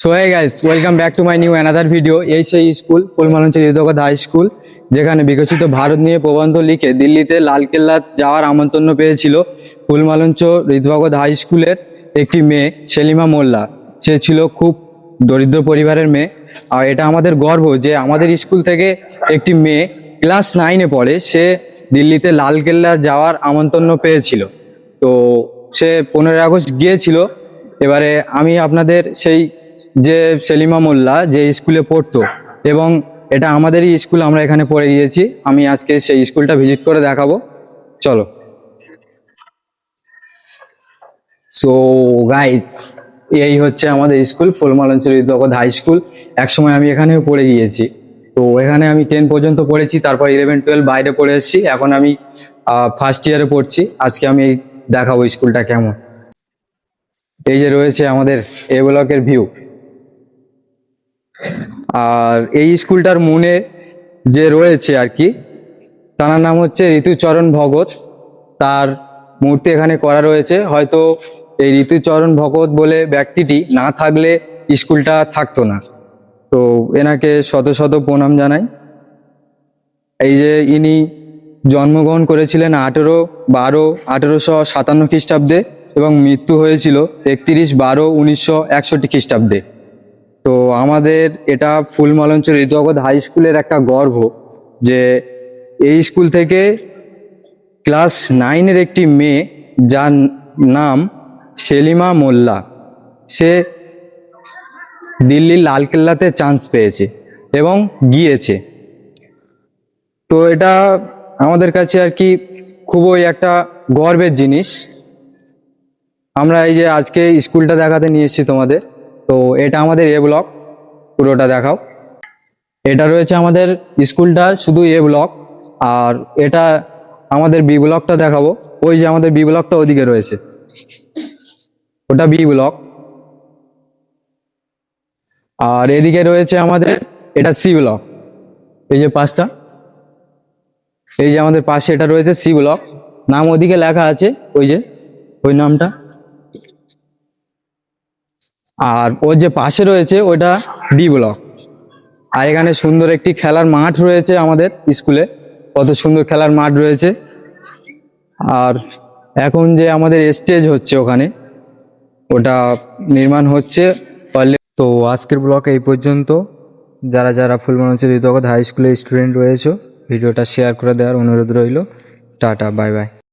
So hey guys, welcome back to my new another video. এই সেই school Phulmalancha Hridaygata high school, যেখানে বিকশিত ভারত নিয়ে প্রবন্ধ লিখে দিল্লিতে লালকেল্লা যাওয়ার আমন্ত্রণ পেয়েছিল ফুলমালঞ্চ হৃদয়গত হাই স্কুলের একটি মেয়ে সেলিমা মোল্লা। সে ছিল খুব দরিদ্র পরিবারের মেয়ে, আর এটা আমাদের গর্ব যে আমাদের স্কুল থেকে একটি মেয়ে ক্লাস 9-এ পড়ে, সে দিল্লিতে লালকেল্লা যাওয়ার আমন্ত্রণ পেয়েছিল। তো সে 15ই আগস্ট গিয়েছিল। এবারে আমি আপনাদের সেই যে সেলিমা মোল্লা যে স্কুলে পড়তো এবং এটা আমাদেরই স্কুল, আমরা এখানে পড়ে গিয়েছি, আমি আজকে সেই স্কুলটা ভিজিট করে দেখাবো। চলো। সো গাইস, এই হচ্ছে আমাদের school Phulmalancha Hridaygata high school. একসময় আমি এখানেও পড়ে গিয়েছি। তো এখানে আমি 10 পর্যন্ত পড়েছি, তারপর 11-12 বাইরে পড়ে এসেছি। এখন আমি ফার্স্ট ইয়ারে পড়ছি। আজকে আমি দেখাবো স্কুলটা কেমন। এই যে রয়েছে আমাদের এ ব্লকের ভিউ। আর এই স্কুলটার মুনে যে রয়েছে আর কি, তার নাম হচ্ছে ঋতুচরণ ভগত। তার মূর্তি এখানে করা রয়েছে। হয়তো এই ঋতুচরণ ভগত বলে ব্যক্তিটি না থাকলে স্কুলটা থাকতো না। তো এনাকে শত শত প্রণাম জানাই। এই যে ইনি জন্মগ্রহণ করেছিলেন 18/12/1857 খ্রিস্টাব্দে এবং মৃত্যু হয়েছিল 31/12/1961 খ্রিস্টাব্দে। তো আমাদের এটা ফুলমালঞ্চ হৃদয়গত হাই স্কুলের একটা গর্ব যে এই স্কুল থেকে ক্লাস 9-এর একটি মেয়ে, যার নাম সেলিমা মোল্লা, সে দিল্লির লালকেল্লাতে চান্স পেয়েছে এবং গিয়েছে। তো এটা আমাদের কাছে আর কি খুবই একটা গর্বের জিনিস। আমরা এই যে আজকে স্কুলটা দেখাতে নিয়ে এসেছি তোমাদের। তো এটা আমাদের এ ব্লক, পুরোটা দেখাও। এটা রয়েছে আমাদের স্কুলটা শুধু এ ব্লক, আর এটা আমাদের বি ব্লকটা দেখাবো। ওই যে আমাদের বি ব্লকটা ওদিকে রয়েছে, ওটা বি ব্লক। আর এদিকে রয়েছে আমাদের এটা সি ব্লক। এই যে পাঁচটা, এই যে আমাদের পাশে এটা রয়েছে সি ব্লক, নাম ওদিকে লেখা আছে, ওই যে ওই নামটা। আর ওর যে পাশে রয়েছে ওটা ডি ব্লক। আর এখানে সুন্দর একটি খেলার মাঠ রয়েছে আমাদের স্কুলে, কত সুন্দর খেলার মাঠ রয়েছে। আর এখন যে আমাদের স্টেজ হচ্ছে ওখানে, ওটা নির্মাণ হচ্ছে। তো আজকের ব্লগ এই পর্যন্ত। যারা যারা ফুলমালঞ্চ হৃদয়গত হাই স্কুলের স্টুডেন্ট রয়েছে, ভিডিওটা শেয়ার করে দেওয়ার অনুরোধ রইল। Tata, bye bye.